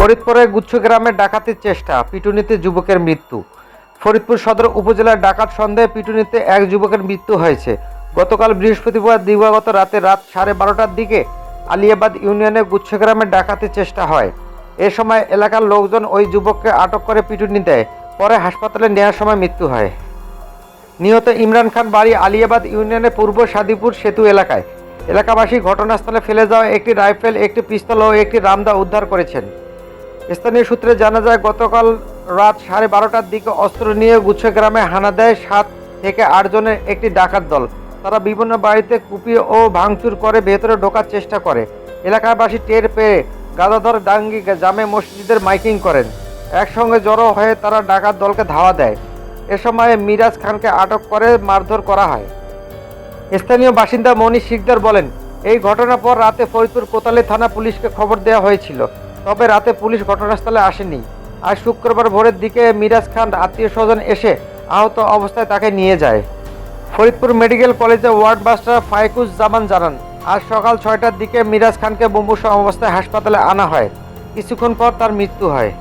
ফরিদপুরের গুচ্ছ গ্রামে ডাকাতির চেষ্টা, পিটুনিতে যুবকের মৃত্যু। ফরিদপুর সদর উপজেলার ডাকাত সন্দেহে পিটুনিতে এক যুবকের মৃত্যু হয়েছে। গতকাল বৃহস্পতিবার দিবাগত রাত 12:30টার দিকে আলিয়াবাদ ইউনিয়নের গুচ্ছ গ্রামে ডাকাতির চেষ্টা হয়। এ সময় এলাকার লোকজন ওই যুবককে আটক করে পিটুনি দেয়। পরে হাসপাতালে নেওয়ার সময় মৃত্যু হয়। নিহত ইমরান খান বাড়ি আলিয়াবাদ ইউনিয়নের পূর্ব সাদিপুর সেতু এলাকায়। এলাকাবাসী ঘটনাস্থলে ফেলে যাওয়া একটি রাইফেল, একটি পিস্তল ও একটি রামদা উদ্ধার করেছেন। স্থানীয় সূত্রে জানা যায়, গতকাল রাত 12:30টার দিকে অস্ত্র নিয়ে গুচ্ছ গ্রামে হানা দেয় 7 থেকে 8 জনের একটি ডাকাত দল। তারা বিভিন্ন বাড়িতে কুপিয়ে ও ভাঙচুর করে ভেতরে ঢোকার চেষ্টা করে। এলাকাবাসী টের পেয়ে গাদাধর ডাঙ্গি জামে মসজিদের মাইকিং করেন। একসঙ্গে জড়ো হয়ে তারা ডাকাত দলকে ধাওয়া দেয়। এ সময় মিরাজ খানকে আটক করে মারধর করা হয়। স্থানীয় বাসিন্দা মনীষ শিকদার বলেন, এই ঘটনার পর রাতে ফরিদপুর কোতোয়ালি থানা পুলিশকে খবর দেওয়া হয়েছিল, তবে রাতে পুলিশ ঘটনাস্থলে আসেনি। আজ শুক্রবার ভোরের দিকে মিরাজ খান আত্মীয়স্বজন এসে আহত অবস্থায় তাকে নিয়ে যায়। ফরিদপুর মেডিকেল কলেজে ওয়ার্ড মাস্টার ফাইকুজ্জামান জানান, আজ সকাল 6টার দিকে মিরাজ খানকে মুমূর্ষু অবস্থায় হাসপাতালে আনা হয়। কিছুক্ষণ পর তার মৃত্যু হয়।